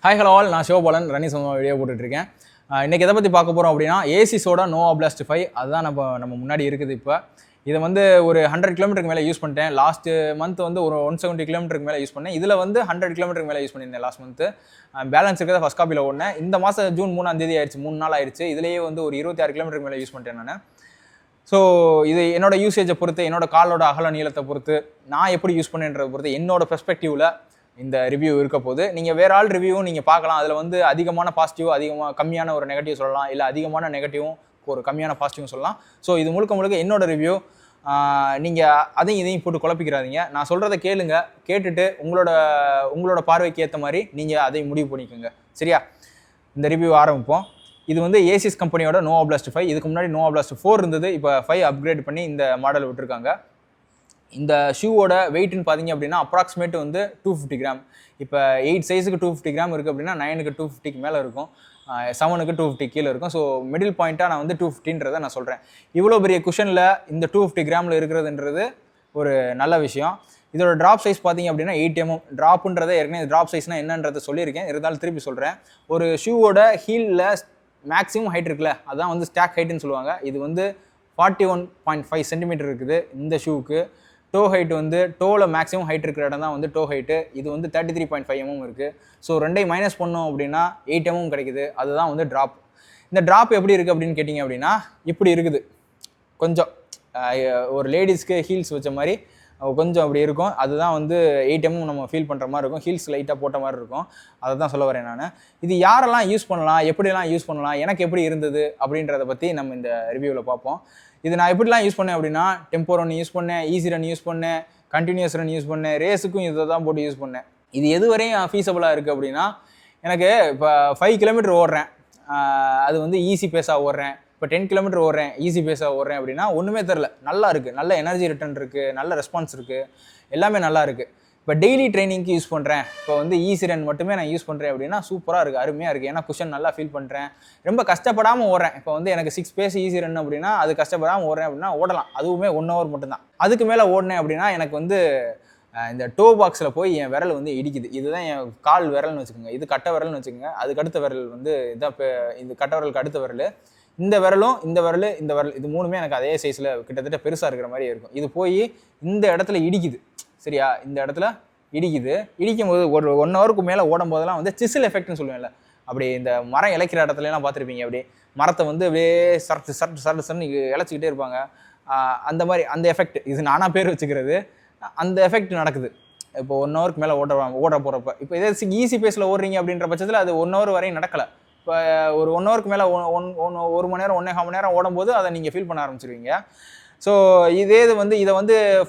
Hi hello all, நான் Sivabalan running சொந்தமாக video போட்டுட்ருக்கேன். இன்றைக்கி எதை பற்றி பார்க்க போகிறோம் அப்படின்னா ஏசிஸோட நோவா பிளாஸ்ட் 5 அதுதான் நம்ம முன்னாடி இருக்குது. இப்போ இதை வந்து ஒரு 100 கிலோமீட்டருக்கு மேலே யூஸ் பண்ணிட்டேன். லாஸ்ட்டு மந்த் வந்து ஒரு 170 கிலோமீட்டருக்கு மேலே யூஸ் பண்ணேன். இதில் வந்து 100 கிலோமீட்டருக்கு மேலே யூஸ் பண்ணியிருந்தேன் லாஸ்ட் மந்த்து. பேலன்ஸ் இருக்கிறத ஃபஸ்ட் காப்பியில் ஓடினேன். இந்த மாதம் ஜூன் 3ஆம் தேதி ஆயிடுச்சு, 3 நாள் ஆயிடுச்சு. இதுலேயே வந்து ஒரு 26 கிலோமீட்டருக்கு மேலே யூஸ் பண்ணிட்டேன் நான். ஸோ இது என்னோட யூசேஜை பொறுத்து, என்னோட காலோட அகல நீளத்தை பொறுத்து, நான் எப்படி யூஸ் பண்ணேன்றதை பொறுத்து என்னோட பெர்ஸ்பெக்டிவில் இந்த ரிவ்யூ இருக்க போது. நீங்கள் வேற ஆள் ரிவ்யூவும் நீங்கள் பார்க்கலாம். அதில் வந்து அதிகமான பாசிட்டிவ், கம்மியான ஒரு நெகட்டிவ் சொல்லலாம், இல்லை அதிகமான நெகட்டிவும் ஒரு கம்மியான பாசிட்டிவும் சொல்லலாம். ஸோ இது முழுக்க என்னோட ரிவ்யூ. நீங்கள் அதையும் இதையும் போட்டு குழப்பிக்கிறாதீங்க. நான் சொல்கிறத கேளுங்க, கேட்டுட்டு உங்களோட பார்வைக்கு ஏற்ற மாதிரி நீங்கள் அதை முடிவு பண்ணிக்கோங்க. சரியா? இந்த ரிவ்யூ ஆரம்பிப்போம். இது வந்து ஏசிஸ் கம்பெனியோட நோவா பிளாஸ்ட் 5. இதுக்கு முன்னாடி நோவா பிளாஸ்ட் 4 இருந்தது. இப்போ 5 அப்கிரேட் பண்ணி இந்த மாடல் விட்டுருக்காங்க. இந்த ஷூவோட வெயிட்னு பார்த்தீங்க அப்படின்னா அப்ராக்சிமேட் வந்து 250 கிராம். இப்போ 8 சைஸுக்கு 250 கிராம் இருக்குது அப்படின்னா 9க்கு 250க்கு மேலே இருக்கும், 7க்கு 250 கீழே இருக்கும். ஸோ மிடில் பாயிண்ட்டாக நான் வந்து 250ன்றதை நான் சொல்கிறேன். இவ்வளோ பெரிய குஷனில் இந்த 250 கிராமில் இருக்கிறதுன்றது ஒரு நல்ல விஷயம். இதோட ட்ராப் சைஸ் பார்த்தீங்க அப்படின்னா 8 mm. ட்ராப்புன்றதை ஏற்கனவே ட்ராப் சைஸ்னால் என்னன்றதை சொல்லியிருக்கேன், இருந்தாலும் திருப்பி சொல்கிறேன். ஒரு ஷூவோட ஹீலில் மேக்ஸிமம் ஹைட் இருக்குல்ல, அதான் வந்து ஸ்டாக் ஹைட்டுன்னு சொல்லுவாங்க. இது வந்து 41.5 சென்டிமீட்டர் இருக்குது இந்த ஷூவுக்கு. டோ ஹைட் வந்து டோவில் மேக்ஸிமம் ஹைட் இருக்கிற இடம் தான் வந்து டோ ஹைட்டு. இது வந்து 33.5 mm இருக்குது. ஸோ ரெண்டையும் மைனஸ் பண்ணோம் அப்படின்னா 8 mm கிடைக்குது. அதுதான் வந்து ட்ராப். இந்த ட்ராப் எப்படி இருக்குது அப்படின்னு கேட்டிங்க அப்படின்னா இப்படி இருக்குது. கொஞ்சம் ஒரு லேடிஸ்க்கு ஹீல்ஸ் வச்ச மாதிரி கொஞ்சம் அப்படி இருக்கும். அதுதான் வந்து 8 mm நம்ம ஃபீல் பண்ணுற மாதிரி இருக்கும். ஹீல்ஸ் லைட்டாக போட்ட மாதிரி இருக்கும். அதை தான் சொல்ல வரேன் நான். இது யாரெல்லாம் யூஸ் பண்ணலாம், எப்படிலாம் யூஸ் பண்ணலாம், எனக்கு எப்படி இருந்தது அப்படின்றத பற்றி நம்ம இந்த ரிவ்யூவில் பார்ப்போம். இது நான் எப்படிலாம் யூஸ் பண்ணேன் அப்படின்னா, டெம்போ ரன் யூஸ் பண்ணேன், ஈஸி ரன் யூஸ் பண்ணேன், கண்டினியூஸ் ரன் யூஸ் பண்ணேன், ரேஸுக்கும் இதை தான் போட்டு யூஸ் பண்ணேன். இது எது வரையும் ஃபீஸபிளாக இருக்குது அப்படின்னா, எனக்கு இப்போ 5 கிலோமீட்டர் ஓடுறேன், அது வந்து ஈஸி பேஸாக ஓடுறேன். இப்போ 10 கிலோமீட்டர் ஓடுறேன், ஈஸி பேஸாக ஓடுறேன் அப்படின்னா ஒன்றுமே தெரில, நல்லா இருக்குது, நல்ல எனர்ஜி ரிட்டர்ன் இருக்குது, நல்ல ரெஸ்பான்ஸ் இருக்குது, எல்லாமே நல்லா இருக்குது. இப்போ டெய்லி ட்ரைனிங்க்கு யூஸ் பண்ணுறேன், இப்போ வந்து ஈஸி ரன் மட்டுமே நான் யூஸ் பண்ணுறேன் அப்படின்னா சூப்பராக இருக்குது, அருமையாக இருக்குது. ஏன்னா குஷன் நல்லா ஃபீல் பண்ணுறேன், ரொம்ப கஷ்டப்படாமல் ஓடுறேன். இப்போ வந்து எனக்கு 6 பேஸ் ஈஸி ரன் அப்படின்னா அது கஷ்டப்படாமல் ஓடுறேன் அப்படின்னா ஓடலாம், அதுவுமே 1 hour மட்டும்தான். அதுக்கு மேலே ஓடினேன் அப்படின்னா எனக்கு வந்து இந்த டோ பாக்ஸில் போய் என் விரல் வந்து இடிக்குது. இதுதான் என் கால் விரல்னு வச்சுக்கோங்க, இது கட்டை விரல்னு வச்சுக்கோங்க. அதுக்கு அடுத்த விரல் வந்து இதான், இப்போ இந்த கட்டை விரலுக்கு அடுத்த விரல், இந்த விரலும் இந்த விரல் இது மூணுமே எனக்கு அதே சைஸில் கிட்டத்தட்ட பெருசாக இருக்கிற மாதிரி இருக்கும். இது போய் இந்த இடத்துல இடிக்குது. சரியா? இந்த இடத்துல இடிக்குது. இடிக்கும் போது ஒரு 1 hourக்கு மேலே ஓடும் போதெல்லாம் வந்து சிசில் எஃபெக்ட்னு சொல்லுவேன்ல, அப்படி இந்த மரம் இழைக்கிற இடத்துலலாம் பார்த்துருப்பீங்க. அப்படியே மரத்தை வந்து அப்படியே சரட்டு இழைச்சிக்கிட்டே இருப்பாங்க. அந்த மாதிரி அந்த எஃபெக்ட், இது நானாக பேர் வச்சுக்கிறது, அந்த எஃபெக்ட் நடக்குது இப்போ 1 hourக்கு மேலே ஓட போகிறப்ப. இப்போ இதே ஈஸி பேஸில் ஓடுறீங்க அப்படின்ற பட்சத்தில் அது 1 hour வரையும் நடக்கலை. இப்போ ஒரு 1 hourக்கு மேலே 1 மணி நேரம் 1.5 மணி நேரம் ஓடும்போது அதை நீங்கள் ஃபீல் பண்ண ஆரம்பிச்சிருவீங்க. ஸோ இதை வந்து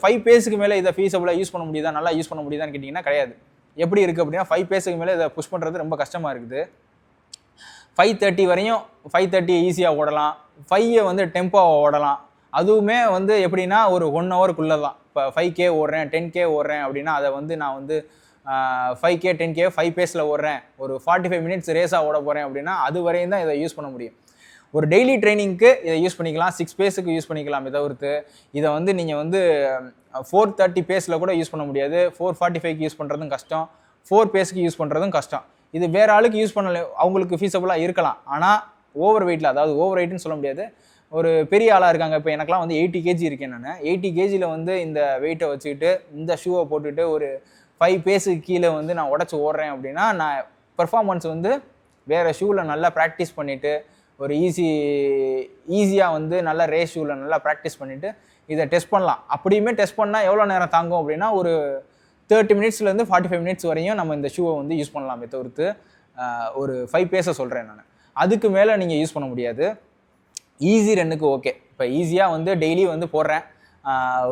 5 பேஸுக்கு மேலே இதை ஃபீஸபிளாக யூஸ் பண்ண முடியுதா, நல்லா யூஸ் பண்ண முடியுதான்னு கேட்டிங்கன்னா கிடையாது. எப்படி இருக்குது அப்படின்னா 5 பேஸுக்கு மேலே இதை புஷ் பண்ணுறது ரொம்ப கஷ்டமாக இருக்குது. 5:30 வரையும் 5:30 ஈஸியாக ஓடலாம், 5 வந்து டெம்போவாக ஓடலாம். அதுவுமே வந்து எப்படின்னா ஒரு 1 hourக்குள்ளே தான். இப்போ 5K ஓடுறேன், 10K ஓடுறேன் அப்படின்னா அதை வந்து நான் வந்து 5K 10K 5 பேஸில் ஓடுறேன், ஒரு 45 minutes ரேஸாக ஓட போகிறேன் அப்படின்னா அது வரையும் தான் இதை யூஸ் பண்ண முடியும். ஒரு டெய்லி ட்ரைனிங்க்கு இதை யூஸ் பண்ணிக்கலாம், 6 பேஸுக்கு யூஸ் பண்ணிக்கலாம். தவிர்த்து இதை வந்து நீங்கள் வந்து 4:30 பேஸில் கூட யூஸ் பண்ண முடியாது, 4:45க்கு யூஸ் பண்ணுறதும் கஷ்டம், 4 பேஸுக்கு யூஸ் பண்ணுறதும் கஷ்டம். இது வேறு ஆளுக்கு யூஸ் பண்ணல, அவங்களுக்கு ஃபீஸபிளாக இருக்கலாம். ஆனால் ஓவர் வெயிட்டில், அதாவது ஓவர் வெயிட்னு சொல்ல முடியாது, ஒரு பெரிய ஆளாக இருக்காங்க. இப்போ எனக்குலாம் வந்து 80 kg இருக்கேன் நான். 80 kgயில் வந்து இந்த வெயிட்டை வச்சுக்கிட்டு இந்த ஷூவை போட்டுட்டு ஒரு 5 பேஸுக்கு கீழே வந்து நான் உடச்சி ஓடுறேன் அப்படின்னா நான் பெர்ஃபார்மன்ஸ் வந்து வேறு ஷூவில் நல்லா ப்ராக்டிஸ் பண்ணிவிட்டு ஒரு ஈஸியாக வந்து நல்ல ரேஸ் ஷூவில் நல்லா ப்ராக்டிஸ் பண்ணிவிட்டு இதை டெஸ்ட் பண்ணலாம். அப்படியுமே டெஸ்ட் பண்ணால் எவ்வளோ நேரம் தாங்கும் அப்படின்னா ஒரு 30 minutesலேருந்து 45 minutes வரையும் நம்ம இந்த ஷூவை வந்து யூஸ் பண்ணலாமே தவிர்த்து ஒரு 5 பேஸை சொல்கிறேன் நான். அதுக்கு மேலே நீங்கள் யூஸ் பண்ண முடியாது. ஈஸி ரன்னுக்கு ஓகே. இப்போ ஈஸியாக வந்து டெய்லி வந்து போடுறேன்,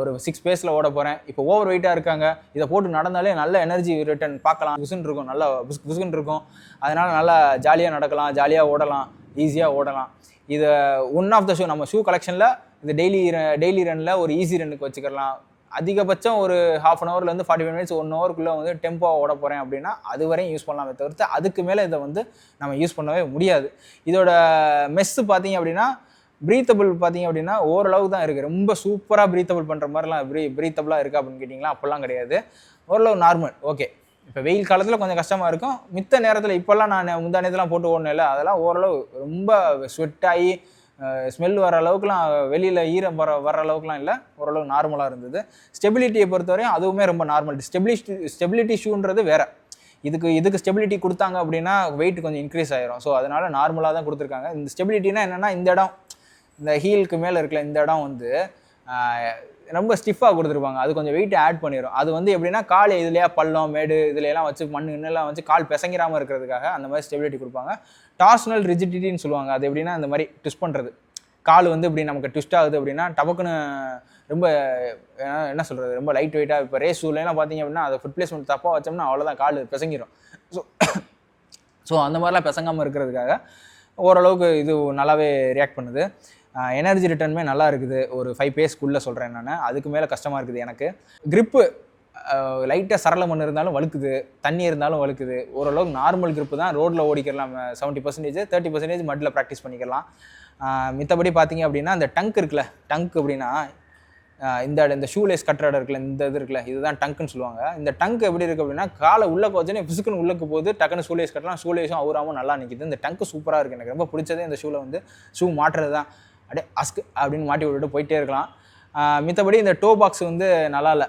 ஒரு 6 பேஸில் ஓட போகிறேன். இப்போ ஓவர் வெயிட்டாக இருக்காங்க, இதை போட்டு நடந்தாலே நல்ல எனர்ஜி ரிட்டர்ன் பார்க்கலாம், புசுன்னு இருக்கும், நல்லா புசுன்னு இருக்கும். அதனால் நல்லா ஜாலியாக நடக்கலாம், ஜாலியாக ஓடலாம், ஈஸியாக ஓடலாம். இதை ஒன் ஆஃப் த ஷூ நம்ம ஷூ கலெக்ஷனில் இந்த டெய்லி ரன்னில் ஒரு ஈஸி ரன்னுக்கு வச்சுக்கலாம். அதிகபட்சம் ஒரு 1/2 hourலேருந்து 45 minutes 1 hourக்குள்ளே வந்து டெம்போவாக ஓட போகிறேன் அப்படின்னா அது வரையும் யூஸ் பண்ணலாமே தவிர்த்து அதுக்கு மேலே இதை வந்து நம்ம யூஸ் பண்ணவே முடியாது. இதோட மெஸ்ஸு பார்த்தீங்க அப்படின்னா, ப்ரீத்தபிள் பார்த்தீங்க அப்படின்னா ஓரளவு தான் இருக்குது. ரொம்ப சூப்பராக ப்ரீத்தபிள் பண்ணுற மாதிரிலாம் ப்ரீத்தபிளாக இருக்குது அப்படின்னு கேட்டிங்களா, அப்படிலாம் கிடையாது. ஓரளவு நார்மல், ஓகே. இப்போ வெயில் காலத்தில் கொஞ்சம் கஷ்டமாக இருக்கும். மித்த நேரத்தில் இப்போல்லாம் நான் முந்தா நேரத்துலாம் போட்டு ஓடனேன்ல, அதெல்லாம் ஓரளவு ரொம்ப ஸ்வெட் ஆகி ஸ்மெல் வர அளவுக்குலாம் வெளியில் ஈரம் வர அளவுக்குலாம் இல்லை, ஓரளவு நார்மலாக இருந்தது. ஸ்டெபிலிட்டியை பொறுத்தவரையும் அதுவுமே ரொம்ப நார்மல். ஸ்டெபிலிட்டி ஷூன்றது வேறு. இதுக்கு ஸ்டெபிலிட்டி கொடுத்தாங்க அப்படின்னா வெயிட் கொஞ்சம் இன்க்ரீஸ் ஆயிரும். ஸோ அதனால் நார்மலாக தான் கொடுத்துருக்காங்க. இந்த ஸ்டெபிலிட்டினா என்னென்னா, இந்த இடம் இந்த ஹீலுக்கு மேலே இருக்கல இந்த இடம் வந்து ரொம்ப ஸ்டிஃபாக கொடுத்துருப்பாங்க. அது கொஞ்சம் வெயிட் ஆட் பண்ணிடும். அது வந்து எப்படின்னா கால் இதுலையா பள்ளம் மேடு இதுலையெல்லாம் வச்சு மண் இன்னெல்லாம் வச்சு கால் பிசங்கிராமல் இருக்கிறதுக்காக அந்த மாதிரி ஸ்டெபிலிட்டி கொடுப்பாங்க. டார்சனல் ரிஜிடிட்டின்னு சொல்லுவாங்க. அது எப்படின்னா இந்த மாதிரி ட்விஸ்ட் பண்ணுறது, கால் வந்து இப்படி நமக்கு ட்விஸ்ட் ஆகுது அப்படின்னா டபக்குன்னு ரொம்ப என்ன சொல்கிறது, ரொம்ப லைட் வெயிட்டாக. இப்போ ரேஸ் ஷூலாம் பார்த்தீங்க அப்படின்னா அதை ஃபுட் பிளேஸ்மெண்ட் தப்பாக வச்சோம்னா அவ்வளோதான், கால் பிசங்கிடும். ஸோ அந்த மாதிரிலாம் பிசங்காமல் இருக்கிறதுக்காக ஓரளவுக்கு இது நல்லாவே ரியாக்ட் பண்ணுது. எனர்ஜி ரிட்டர்னுமே நல்லா இருக்குது. ஒரு 5 பேஸ்க்குள்ளே சொல்கிறேன் நான். அதுக்கு மேலே கஷ்டமாக இருக்குது எனக்கு. க்ரிப்பு லைட்டாக சரள மண் இருந்தாலும் வழுக்குது, தண்ணி இருந்தாலும் வழுக்குது. ஓரளவுக்கு நார்மல் க்ரிப்பு தான், ரோட்டில் ஓடிக்கலாம். 70%, 30% மட்டில் ப்ராக்டிஸ் பண்ணிக்கலாம். மித்தபடி பார்த்தீங்க அப்படின்னா அந்த டங்க் இருக்குல்ல, டங்க் அப்படின்னா இந்த ஷூலேஸ் கட்டுற இடம் இருக்குல்ல, இந்த இது இருக்குல்ல, இதுதான் டங்க்குன்னு சொல்லுவாங்க. இந்த டங்க் எப்படி இருக்குது அப்படின்னா காலை உள்ளே வச்சோன்னே பிசுக்குன்னு உள்ளக்கு போகுது, டக்குன்னு ஷூலேஸ் கட்டலாம், ஷூலேஸும் அவுராமல் நல்லா நிற்கிது. இந்த டங்க்கு சூப்பராக இருக்குது. எனக்கு ரொம்ப பிடிச்சதே இந்த ஷூவில் வந்து ஷூ மாட்டுறது தான். அப்படியே அஸ்க் அப்படின்னு மாட்டி விட்டுட்டு போயிட்டே இருக்கலாம். மித்தபடி இந்த டோ பாக்ஸ் வந்து நல்லா இல்லை.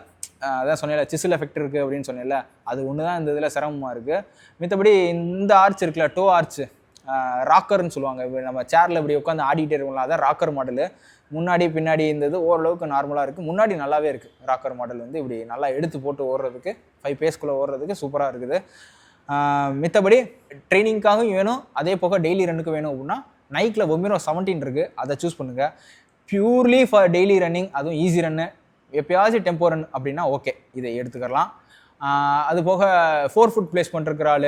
அதான் சொன்னேன்ல சிசில் எஃபெக்ட் இருக்குது அப்படின்னு சொன்னேன்ல, அது ஒன்று தான் இந்த இதில் சிரமமாக இருக்குது. மித்தபடி இந்த ஆர்ச் இருக்குல்ல, டோ ஆர்ச் ராக்கர்னு சொல்லுவாங்க. இப்போ நம்ம சேரில் இப்படி உட்காந்து ஆடிட்டே இருக்கோம்ல, அதான் ராக்கர் மாடலு. முன்னாடி பின்னாடி இருந்தது ஓரளவுக்கு நார்மலாக இருக்குது. முன்னாடி நல்லாவே இருக்குது. ராக்கர் மாடல் வந்து இப்படி நல்லா எடுத்து போட்டு ஓடுறதுக்கு 5 பேஸ்க்குள்ளே ஓடுறதுக்கு சூப்பராக இருக்குது. மித்தபடி ட்ரைனிங்காகவும் வேணும், அதே போக டெய்லி ரன்னுக்கு வேணும் அப்படின்னா நைக்கில் Vomero 17 இருக்குது, அதை சூஸ் பண்ணுங்கள். பியூர்லி ஃபார் டெய்லி ரன்னிங், அதுவும் ஈஸி ரன்னு, எப்போயாச்சும் டெம்போ ரன் அப்படின்னா ஓகே, இதை எடுத்துக்கலாம். அது போக 4 ஃபுட் பிளேஸ்மெண்ட் இருக்கிற ஆள்,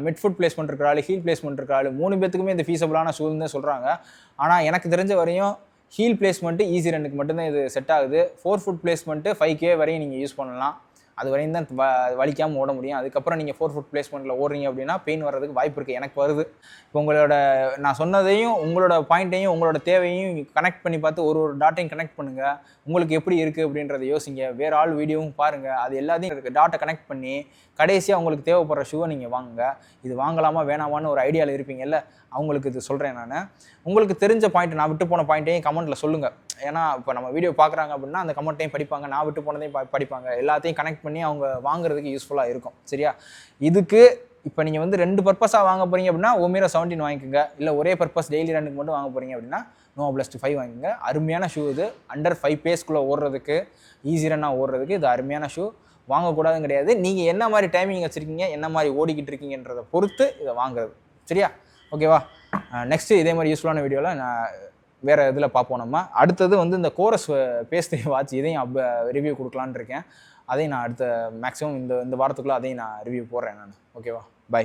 மிட் ஃபுட் பிளேஸ்மெண்ட் இருக்கிற ஆள், ஹீல் பிளேஸ்மெண்ட் இருக்கிற ஆள், 3 பேத்துக்குமே இந்த ஃபீஸபிளான ஷூன்னு தான் சொல்கிறாங்க. ஆனால் எனக்கு தெரிஞ்ச வரையும் ஹீல் பிளேஸ்மெண்ட்டு ஈஸி ரன்னுக்கு மட்டும்தான் இது செட் ஆகுது. 4 ஃபுட் பிளேஸ்மெண்ட்டு 5K வரையும் நீங்கள் யூஸ் பண்ணலாம். அது வரையும் தான் வலிக்காமல் ஓட முடியும். அதுக்கப்புறம் நீங்கள் 4 ஃபுட் பிளேஸ்மெண்ட்டில் ஓடுறீங்க அப்படின்னா பெயின் வர்றதுக்கு வாய்ப்பு இருக்குது. எனக்கு வருது. இப்போ உங்களோட நான் சொன்னதையும் உங்களோட பாயிண்ட்டையும் உங்களோட தேவையும் கனெக்ட் பண்ணி பார்த்து ஒரு டாட்டையும் கனெக்ட் பண்ணுங்கள். உங்களுக்கு எப்படி இருக்குது அப்படின்றத யோசிங்க. வேறு ஆள் வீடியோவும் பாருங்கள். அது எல்லாத்தையும் இருக்குது டாட்டை கனெக்ட் பண்ணி கடைசியாக உங்களுக்கு தேவைப்படுற ஷூவை நீங்கள் வாங்குங்க. இது வாங்கலாமா வேணாமான்னு ஒரு ஐடியாவில் இருப்பீங்கல்ல, அவங்களுக்கு இது சொல்கிறேன் நான். உங்களுக்கு தெரிஞ்ச பாயிண்ட், நான் விட்டு போன பாயிண்ட்டையும் கமெண்ட்டில் சொல்லுங்கள். ஏன்னா இப்போ நம்ம வீடியோ பார்க்குறாங்க அப்படின்னா அந்த கமெண்ட்டையும் படிப்பாங்க, நான் விட்டு போனதையும் படிப்பாங்க. எல்லாத்தையும் கனெக்ட் பண்ணி அவங்க வாங்குறதுக்கு யூஸ்ஃபுல்லாக இருக்கும். சரியா? இதுக்கு இப்போ நீங்கள் வந்து 2 பர்பஸாக வாங்க போகிறீங்க அப்படின்னா Vomero 17 வாங்கிக்கோங்க. இல்லை ஒரே பர்பஸ் டெய்லி ரன்னுக்கு மட்டும் வாங்க போகிறீங்க அப்படின்னா Nova Blast 5 வாங்கிக்கோங்க. அருமையான ஷூ இது. அண்டர் 5 பேஸ்க்குள்ளே ஓடுறதுக்கு, ஈஸி ரன்னாக ஓடுறதுக்கு இது அருமையான ஷூ. வாங்கக்கூடாதுன்னு கிடையாது. நீங்கள் என்ன மாதிரி டைமிங் வச்சுருக்கீங்க, என்ன மாதிரி ஓடிக்கிட்டு இருக்கீங்கன்றதை பொறுத்து இதை வாங்குறது. சரியா? ஓகேவா? நெக்ஸ்ட்டு இதே மாதிரி யூஸ்ஃபுல்லான வீடியோவில் நான் வேறு இதில் பார்ப்போம். நம்ம அடுத்தது வந்து இந்த கோரஸ் பேஸ்ட் வாட்ச், இதையும் ரிவ்யூ கொடுக்கலான்னு இருக்கேன். அதையும் நான் அடுத்த மேக்ஸிமம் இந்த வாரத்துக்குள்ளே அதையும் நான் ரிவ்யூ போடுறேன் நான். ஓகேவா? பை.